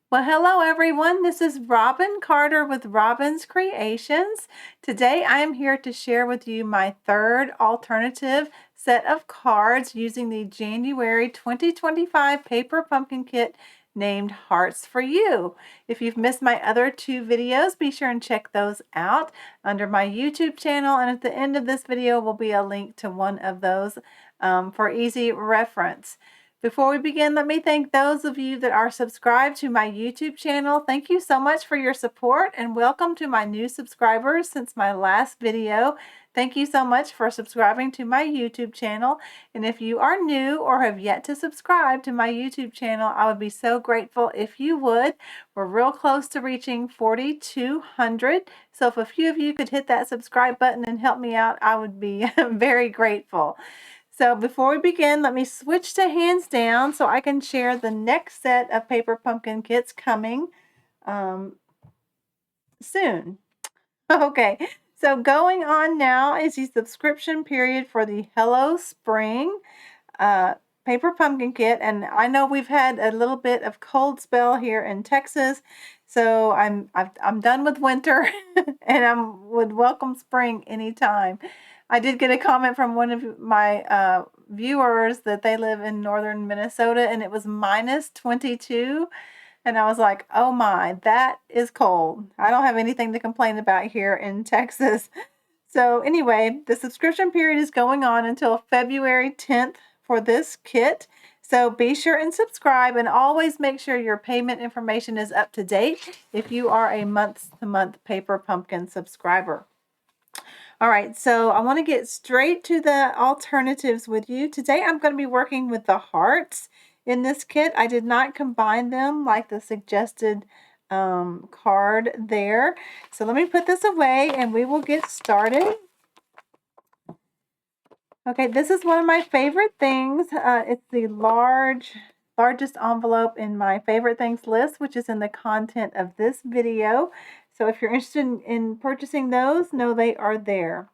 Well, hello everyone. This is Robin Carter with Robin's Creations. Today I am here to share with you my third alternative set of cards using the January 2025 paper pumpkin kit named Hearts for You. If you've missed my other two videos, be sure and check those out under my YouTube channel, and at the end of this video will be a link to one of those for easy reference. Before we begin, let me thank those of you that are subscribed to my YouTube channel. Thank you so much for your support, and welcome to my new subscribers since my last video. Thank you so much for subscribing to my YouTube channel. And if you are new or have yet to subscribe to my YouTube channel, I would be so grateful if you would. We're real close to reaching 4,200. So if a few of you could hit that subscribe button and help me out, I would be very grateful. So before we begin, let me switch to hands down so I can share the next set of paper pumpkin kits coming soon. Okay, so going on now is the subscription period for the Hello Spring paper pumpkin kit, and I know we've had a little bit of cold spell here in Texas, so I'm done with winter and I would welcome spring anytime. I did get a comment from one of my viewers that they live in northern Minnesota and it was minus 22. And I was like, oh my, that is cold. I don't have anything to complain about here in Texas. So anyway, the subscription period is going on until February 10th for this kit. So be sure and subscribe, and always make sure your payment information is up to date if you are a month-to-month Paper Pumpkin subscriber. All right, so I want to get straight to the alternatives with you. Today I'm going to be working with the hearts in this kit. I did not combine them like the suggested card there. So let me put this away and we will get started. Okay, this is one of my favorite things. It's the largest envelope in my favorite things list, which is in the content of this video. So if you're interested in purchasing those, know they are there.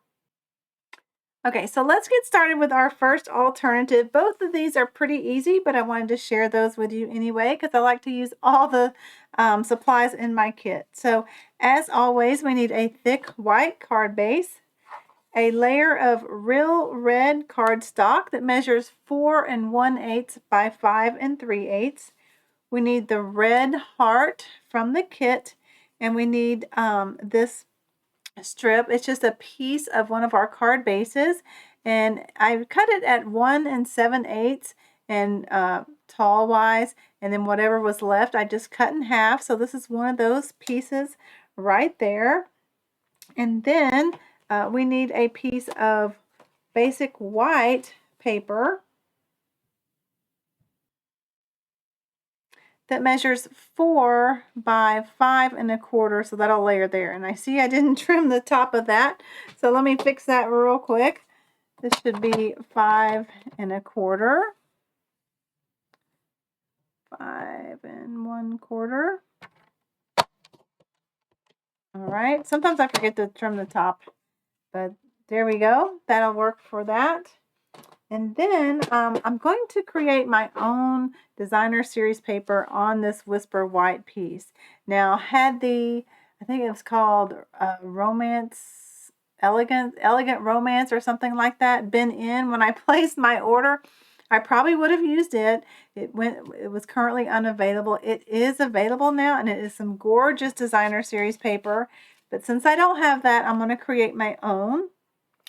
Okay, so let's get started with our first alternative. Both of these are pretty easy, but I wanted to share those with you anyway because I like to use all the supplies in my kit. So as always, we need a thick white card base, a layer of real red cardstock that measures 4 1/8 by 5 3/8. We need the red heart from the kit, and we need this strip. It's just a piece of one of our card bases, and I cut it at 1 7/8 and tall wise, and then whatever was left I just cut in half. So this is one of those pieces right there. And then we need a piece of basic white paper that measures 4 by 5 1/4, so that'll layer there. And I see I didn't trim the top of that, so let me fix that real quick. This should be 5 1/4, 5 1/4. All right, sometimes I forget to trim the top, but there we go. That'll work for that. And then I'm going to create my own designer series paper on this Whisper White piece. Now, I think it was called Elegant Romance or something like that, been in when I placed my order, I probably would have used it. It was currently unavailable. It is available now, and it is some gorgeous designer series paper. But since I don't have that, I'm going to create my own.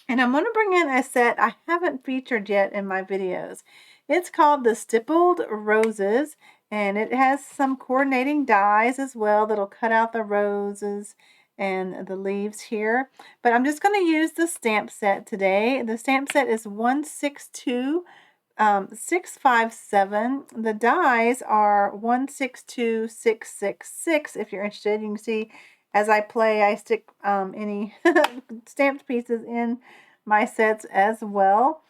And I'm going to bring in a set I haven't featured yet in my videos. It's called the Stippled Roses, and it has some coordinating dies as well that'll cut out the roses and the leaves here. But I'm just going to use the stamp set today. The stamp set is 162 657. The dies are 162 666 if you're interested. You can see as I play, I stick any stamped pieces in my sets as well.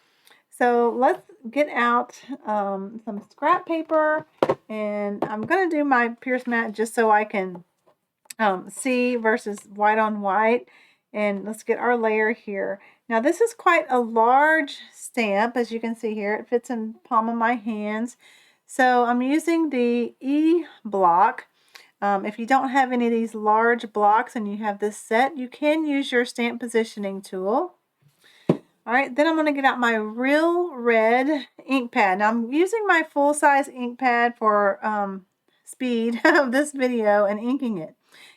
So let's get out some scrap paper, and I'm going to do my Pierce mat just so I can see versus white on white. And let's get our layer here. Now this is quite a large stamp, as you can see here. It fits in the palm of my hands. So I'm using the E block. If you don't have any of these large blocks and you have this set, you can use your stamp positioning tool. All right, then I'm going to get out my Real Red ink pad. Now I'm using my full-size ink pad for speed of this video and inking it.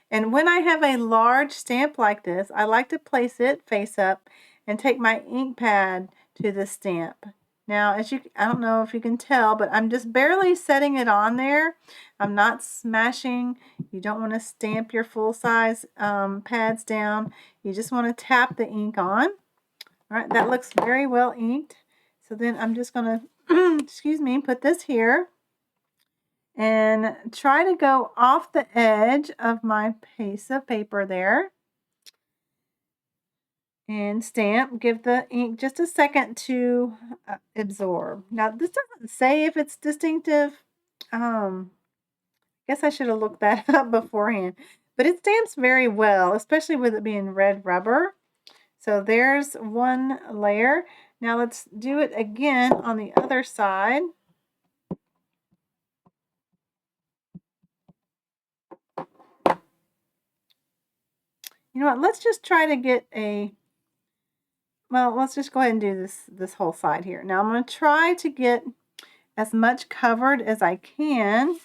And when I have a large stamp like this, I like to place it face up and take my ink pad to the stamp. Now, I don't know if you can tell, but I'm just barely setting it on there. I'm not smashing. You don't want to stamp your full-size pads down. You just want to tap the ink on. All right, that looks very well inked. So then I'm just going to, excuse me, put this here and try to go off the edge of my piece of paper there and stamp. Give the ink just a second to absorb. Now this doesn't say if it's distinctive. Guess I should have looked that up beforehand, but it stamps very well, especially with it being red rubber. So there's one layer. Now let's do it again on the other side. You know what, let's just try to get well, let's just go ahead and do this whole side here. Now I'm going to try to get as much covered as I can.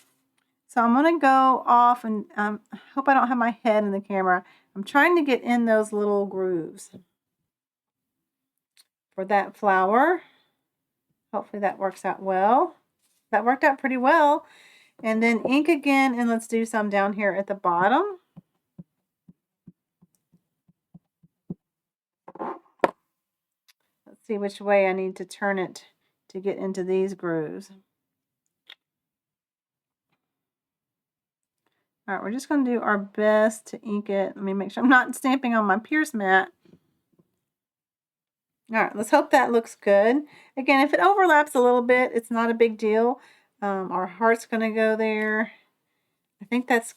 So I'm going to go off and I hope I don't have my head in the camera. I'm trying to get in those little grooves for that flower. Hopefully that works out well. That worked out pretty well. And then ink again, and let's do some down here at the bottom. Let's see which way I need to turn it to get into these grooves. All right, we're just going to do our best to ink it. Let me make sure I'm not stamping on my Pierce mat. All right, let's hope that looks good. Again, if it overlaps a little bit, it's not a big deal. Our heart's going to go there. I think that's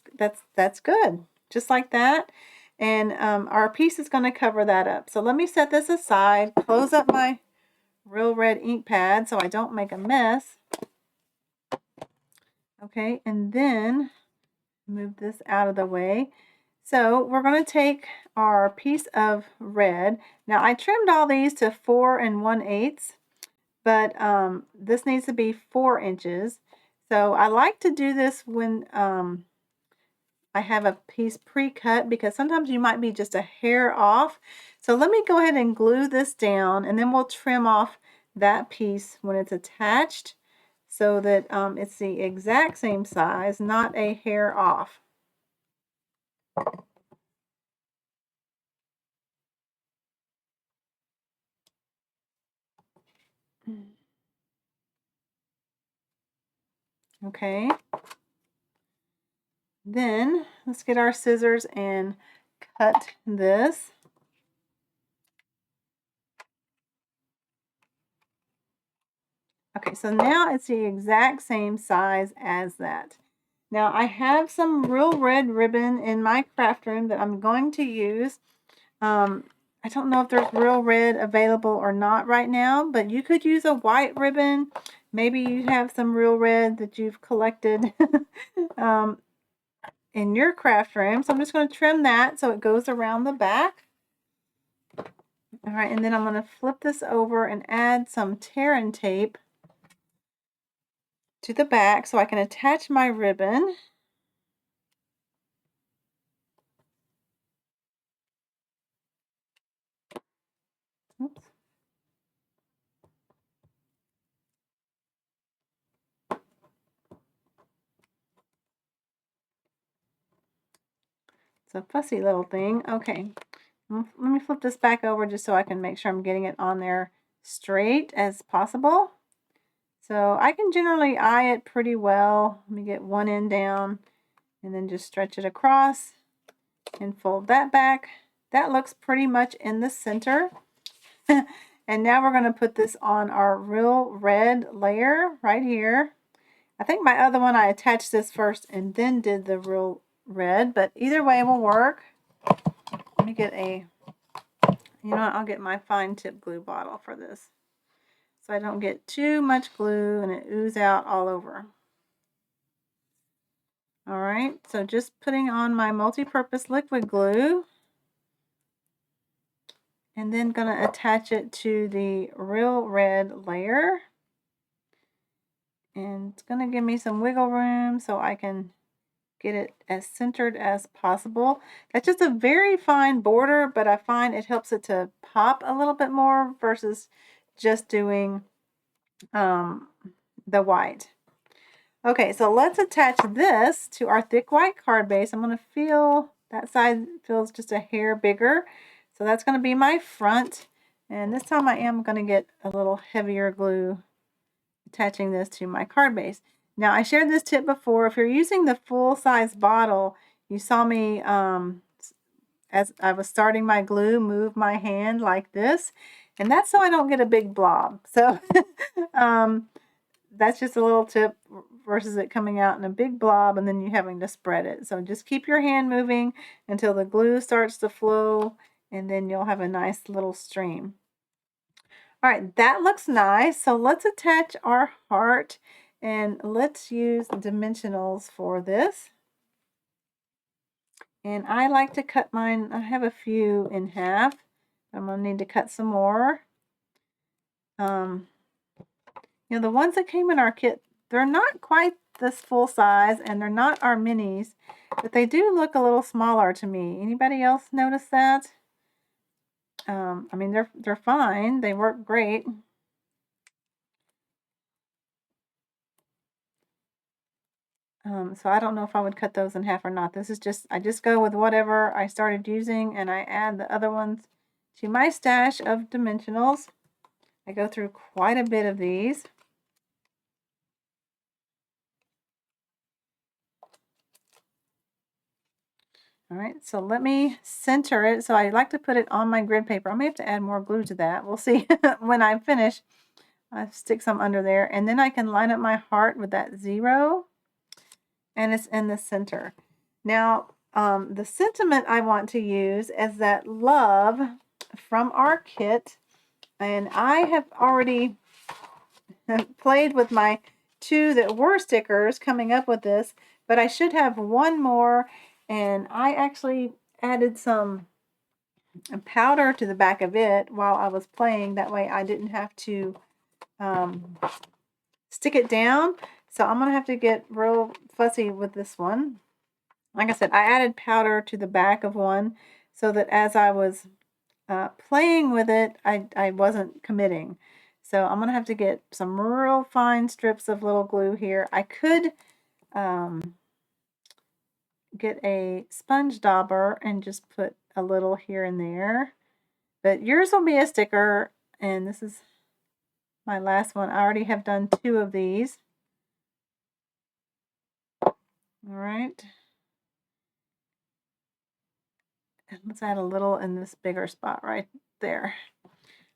good, just like that. And our piece is going to cover that up. So let me set this aside, close up my Real Red ink pad so I don't make a mess. Okay, and then move this out of the way. So we're going to take our piece of red. Now I trimmed all these to 4 1/8, but this needs to be 4 inches. So I like to do this when I have a piece pre-cut, because sometimes you might be just a hair off. So let me go ahead and glue this down, and then we'll trim off that piece when it's attached so that it's the exact same size, not a hair off. Okay. Then let's get our scissors and cut this. Okay, so now it's the exact same size as that. Now I have some Real Red ribbon in my craft room that I'm going to use. I don't know if there's Real Red available or not right now, but you could use a white ribbon. Maybe you have some Real Red that you've collected in your craft room. So I'm just going to trim that so it goes around the back. All right, and then I'm going to flip this over and add some tear and tape to the back so I can attach my ribbon. Oops. It's a fussy little thing. Okay, let me flip this back over just so I can make sure I'm getting it on there straight as possible. So I can generally eye it pretty well. Let me get one end down and then just stretch it across and fold that back. That looks pretty much in the center. And now we're going to put this on our Real Red layer right here. I think my other one I attached this first and then did the Real Red, but either way will work. Let me get you know what, I'll get my fine tip glue bottle for this so I don't get too much glue and it ooze out all over. All right, so just putting on my multi-purpose liquid glue and then going to attach it to the real red layer. And it's going to give me some wiggle room so I can get it as centered as possible. That's just a very fine border, but I find it helps it to pop a little bit more versus just doing the white. Okay, so let's attach this to our thick white card base. I'm going to feel that side feels just a hair bigger. So that's going to be my front. And this time I am going to get a little heavier glue attaching this to my card base. Now I shared this tip before. If you're using the full size bottle, you saw me as I was starting my glue, move my hand like this. And that's so I don't get a big blob. So that's just a little tip versus it coming out in a big blob and then you having to spread it. So just keep your hand moving until the glue starts to flow and then you'll have a nice little stream. All right, that looks nice. So let's attach our heart and let's use dimensionals for this. And I like to cut mine, I have a few in half. I'm gonna need to cut some more. You know, the ones that came in our kit, they're not quite this full size and they're not our minis, but they do look a little smaller to me. Anybody else notice that? I mean, they're fine. They work great. So I don't know if I would cut those in half or not. This is just, I just go with whatever I started using and I add the other ones to my stash of dimensionals. I go through quite a bit of these. All right, so let me center it. So I like to put it on my grid paper. I may have to add more glue to that. We'll see when I finish. I stick some under there. And then I can line up my heart with that 0. And it's in the center. Now, the sentiment I want to use is that love from our kit. And I have already played with my 2 that were stickers coming up with this, but I should have one more. And I actually added some powder to the back of it while I was playing. That way I didn't have to stick it down. So I'm going to have to get real fussy with this one. Like I said, I added powder to the back of one so that as I was playing with it, I wasn't committing. So I'm going to have to get some real fine strips of little glue here. I could get a sponge dauber and just put a little here and there. But yours will be a sticker, and this is my last one. I already have done 2 of these. All right. And let's add a little in this bigger spot right there.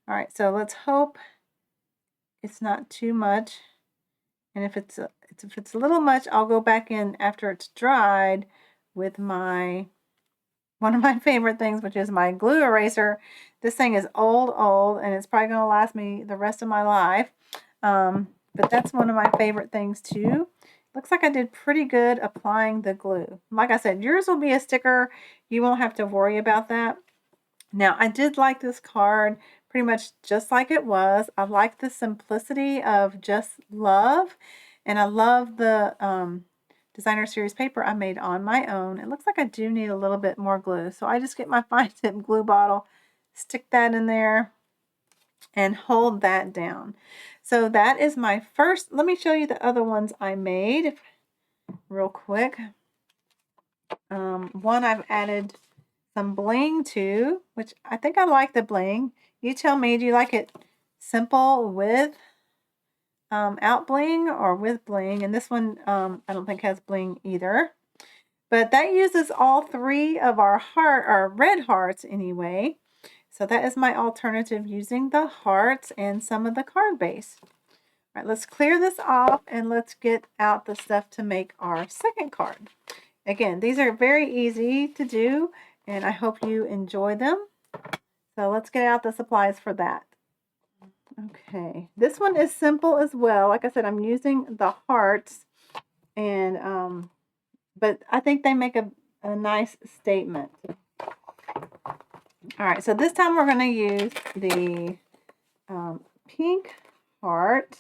All right, so let's hope it's not too much. And if it's a little much, I'll go back in after it's dried with my one of my favorite things, which is my glue eraser. This thing is old, and it's probably going to last me the rest of my life. But that's one of my favorite things too. Looks like I did pretty good applying the glue. Like I said, yours will be a sticker. You won't have to worry about that. Now, I did like this card pretty much just like it was. I like the simplicity of just love. And I love the designer series paper I made on my own. It looks like I do need a little bit more glue. So I just get my fine tip glue bottle, stick that in there, and hold that down. So that is my first. Let me show you the other ones I made real quick. One I've added some bling to, which I think I like the bling. You tell me, do you like it simple with out bling or with bling? And this one I don't think has bling either. But that uses all 3 of our red hearts anyway. So that is my alternative using the hearts and some of the card base. All right, let's clear this off and let's get out the stuff to make our second card. Again, these are very easy to do and I hope you enjoy them. So let's get out the supplies for that. Okay, this one is simple as well. Like I said, I'm using the hearts and but I think they make a nice statement. All right, so this time we're going to use the pink heart.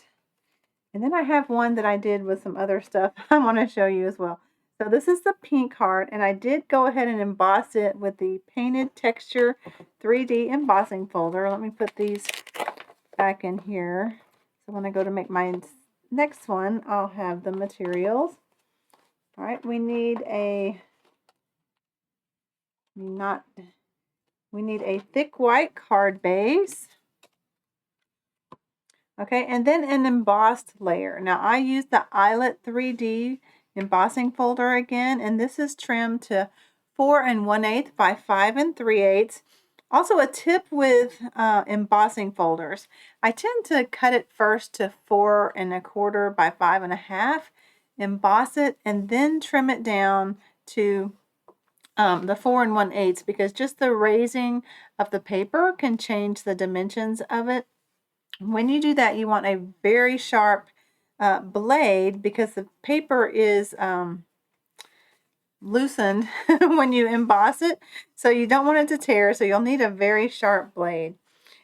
And then I have one that I did with some other stuff I want to show you as well. So this is the pink heart, and I did go ahead and emboss it with the Painted Texture 3D embossing folder. Let me put these back in here. So when I go to make my next one, I'll have the materials. All right, we need a thick white card base. Okay, and then an embossed layer. Now I use the Eyelet 3D embossing folder again, and this is trimmed to 4 1/8 by 5 3/8. Also a tip with embossing folders. I tend to cut it first to 4 1/4 by 5 1/2, emboss it, and then trim it down to the 4 1/8, because just the raising of the paper can change the dimensions of it. When you do that, you want a very sharp blade, because the paper is loosened when you emboss it, so you don't want it to tear, so you'll need a very sharp blade.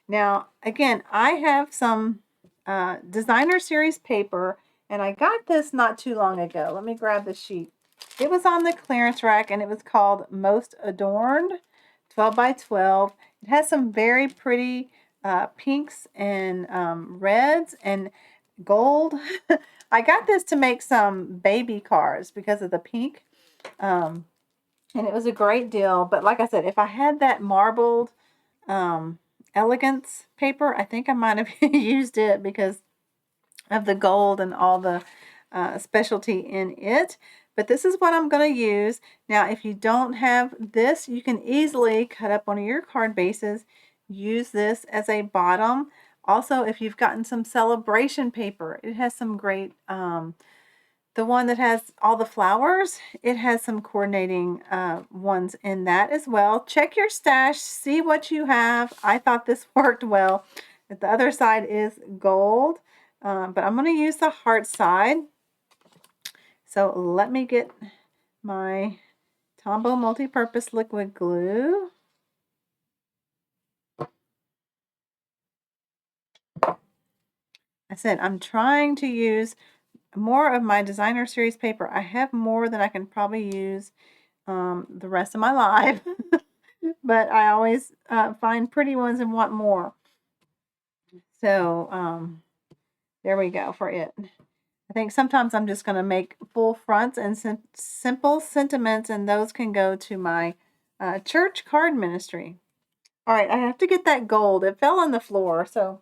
Now, again, I have some designer series paper, and I got this not too long ago. Let me grab the sheet. It was on the clearance rack, and it was called Most Adorned 12 by 12. It has some very pretty pinks and reds and gold. I got this to make some baby cards because of the pink. And it was a great deal. But like I said, if I had that marbled elegance paper, I think I might have used it because of the gold and all the specialty in it. But this is what I'm going to use. Now, if you don't have this, you can easily cut up one of your card bases, use this as a bottom. Also, if you've gotten some celebration paper, it has some great, the one that has all the flowers, it has some coordinating ones in that as well. Check your stash, see what you have. I thought this worked well. The other side is gold, but I'm going to use the heart side. So let me get my Tombow multi-purpose liquid glue. I said I'm trying to use more of my designer series paper. I have more than I can probably use the rest of my life, but I always find pretty ones and want more. So there we go for it. I think sometimes I'm just going to make full fronts and simple sentiments, and those can go to my church card ministry. All right, I have to get that gold. It fell on the floor, so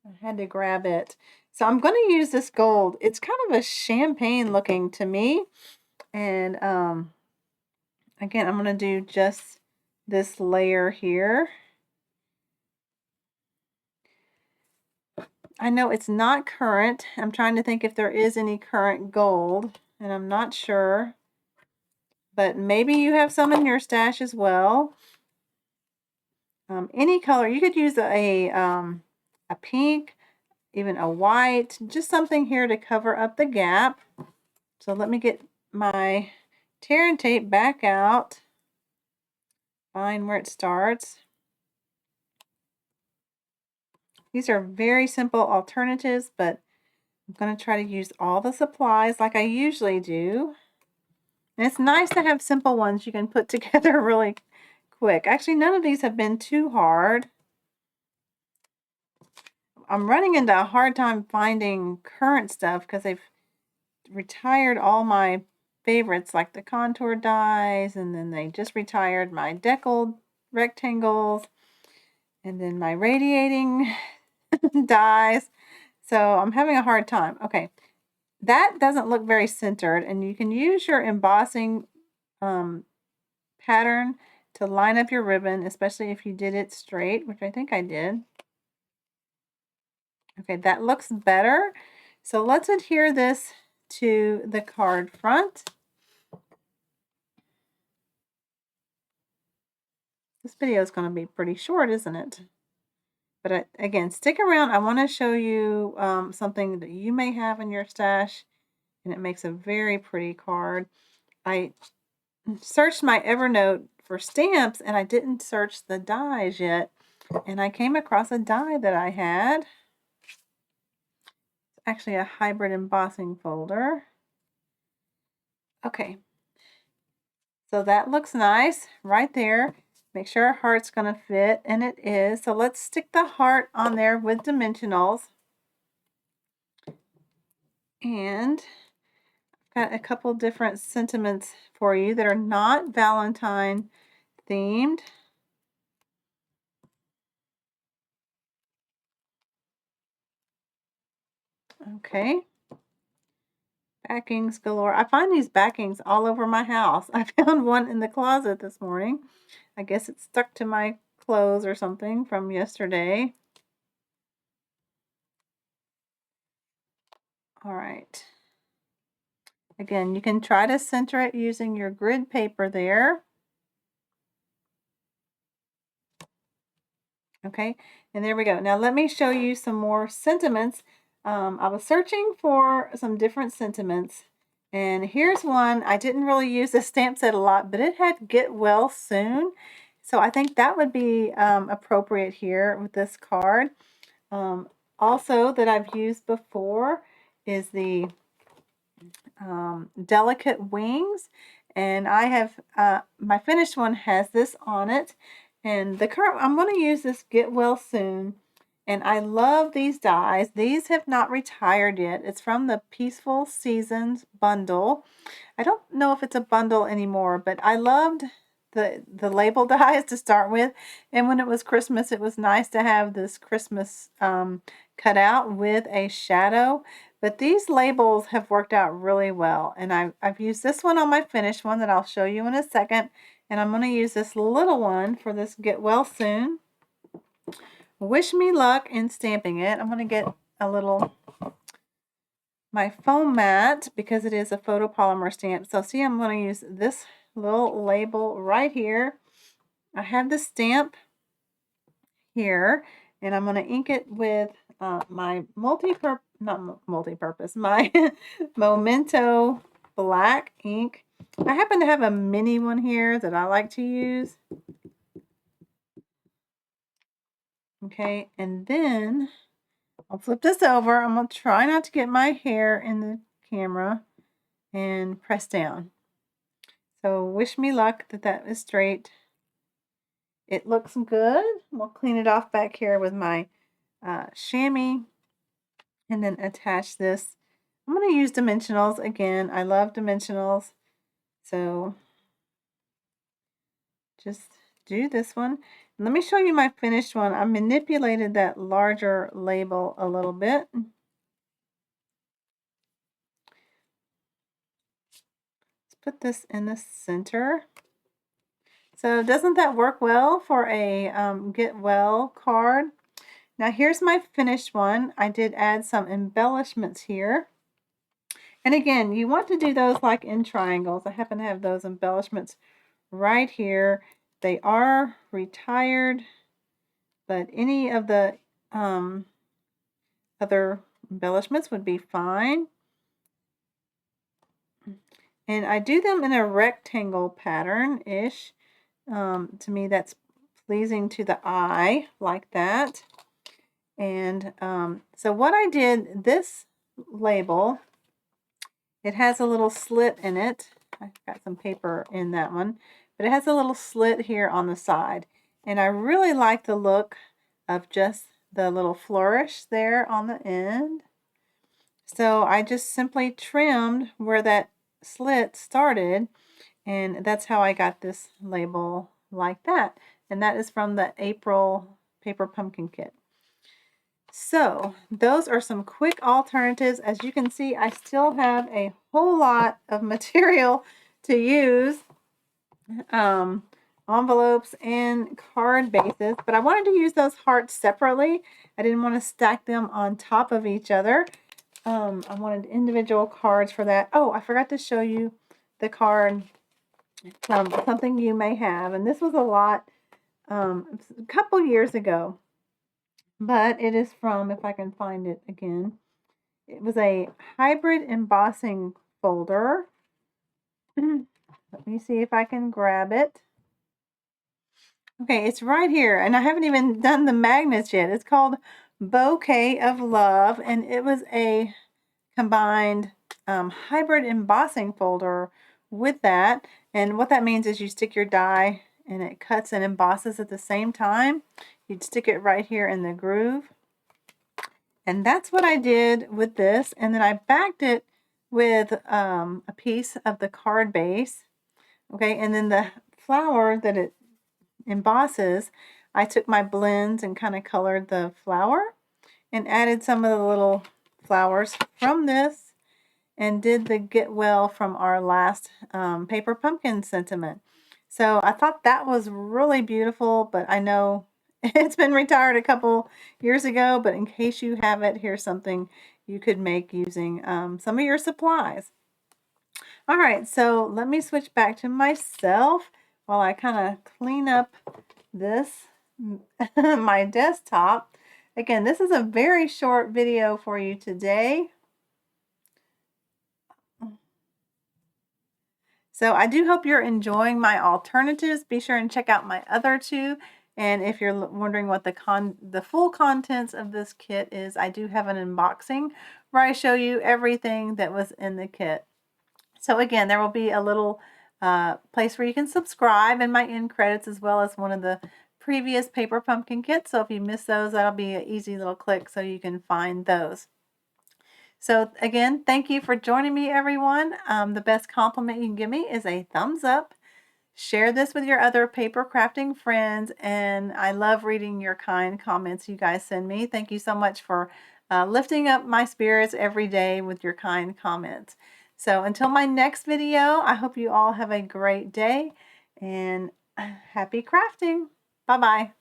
I had to grab it. So I'm going to use this gold. It's kind of a champagne looking to me. And again, I'm going to do just this layer here. I know it's not current. I'm trying to think if there is any current gold, and I'm not sure. But maybe you have some in your stash as well. Any color. You could use a pink, even a white, just something here to cover up the gap. So let me get my tear and tape back out. Find where it starts. These are very simple alternatives, but I'm going to try to use all the supplies like I usually do. And it's nice to have simple ones you can put together really quick. Actually, none of these have been too hard. I'm running into a hard time finding current stuff because they've retired all my favorites like the contour dies, and then they just retired my deckled rectangles, and then my radiating dies. So I'm having a hard time. Okay, that doesn't look very centered, and you can use your embossing pattern to line up your ribbon, especially if you did it straight, which I think I did. Okay, that looks better. So let's adhere this to the card front. This video is going to be pretty short, isn't it? But again, stick around. I want to show you something that you may have in your stash and it makes a very pretty card. I searched my Evernote for stamps, and I didn't search the dies yet, and I came across a die that I had. It's actually a hybrid embossing folder. Okay, so that looks nice right there. Make sure our heart's going to fit, and it is. So let's stick the heart on there with dimensionals. And I've got a couple different sentiments for you that are not Valentine themed. Okay. Backings galore. I find these backings all over my house. I found one in the closet this morning. I guess it's stuck to my clothes or something from yesterday. All right. Again, you can try to center it using your grid paper there. Okay, and there we go. Now let me show you some more sentiments. I was searching for some different sentiments, and here's one. I didn't really use the stamp set a lot, but it had "Get Well Soon," so I think that would be appropriate here with this card. Also that I've used before is the Delicate Wings, and I have my finished one has this on it, and the current I'm going to use this Get Well Soon, and I love these dies. These have not retired yet. It's from the Peaceful Seasons bundle. I don't know if it's a bundle anymore, but I loved the label dies to start with, and when it was Christmas, it was nice to have this Christmas cut out with a shadow. But these labels have worked out really well, and I've used this one on my finished one that I'll show you in a second, and I'm going to use this little one for this Get Well Soon. Wish me luck in stamping it. I'm going to get a little my foam mat because it is a photopolymer stamp. So see, I'm going to use this little label right here. I have the stamp here, and I'm going to ink it with my multi-purpose, my Memento black ink. I happen to have a mini one here that I like to use. Okay, and then I'll flip this over. I'm going to try not to get my hair in the camera and press down. So wish me luck that that is straight. It looks good. We'll clean it off back here with my chamois and then attach this. I'm going to use dimensionals again. I love dimensionals. So just do this one. Let me show you my finished one. I manipulated that larger label a little bit. Let's put this in the center. So doesn't that work well for a Get Well card? Now here's my finished one. I did add some embellishments here. And again, you want to do those like in triangles. I happen to have those embellishments right here. They are retired, but any of the other embellishments would be fine. And I do them in a rectangle pattern-ish. To me, that's pleasing to the eye, like that. And so what I did, this label, it has a little slit in it. I've got some paper in that one, but it has a little slit here on the side. And I really like the look of just the little flourish there on the end. So I just simply trimmed where that slit started, and that's how I got this label like that. And that is from the April Paper Pumpkin Kit. So those are some quick alternatives. As you can see, I still have a whole lot of material to use, envelopes and card bases, but I wanted to use those hearts separately. I didn't want to stack them on top of each other. I wanted individual cards for that. Oh, I forgot to show you the card, something you may have, and this was a lot, a couple years ago. But it is from, if I can find it again, It was a hybrid embossing folder. Let me see if I can grab it. Okay, it's right here, and I haven't even done the magnets yet. It's called Bouquet of Love, and it was a combined hybrid embossing folder with that. And what that means is you stick your die and it cuts and embosses at the same time. You'd stick it right here in the groove. And that's what I did with this. And then I backed it with a piece of the card base. Okay, and then the flower that it embosses, I took my blends and kind of colored the flower and added some of the little flowers from this and did the get well from our last paper pumpkin sentiment. So I thought that was really beautiful, but I know it's been retired a couple years ago, but in case you have it, here's something you could make using some of your supplies. All right, so let me switch back to myself while I kind of clean up this, my desktop. Again, this is a very short video for you today. So I do hope you're enjoying my alternatives. Be sure and check out my other two. And if you're wondering what the full contents of this kit is, I do have an unboxing where I show you everything that was in the kit. So again, there will be a little place where you can subscribe in my end credits as well as one of the previous paper pumpkin kits. So if you miss those, that'll be an easy little click so you can find those. So again, thank you for joining me, everyone. The best compliment you can give me is a thumbs up. Share this with your other paper crafting friends, and I love reading your kind comments you guys send me. Thank you so much for lifting up my spirits every day with your kind comments. So until my next video, I hope you all have a great day and happy crafting. Bye-bye.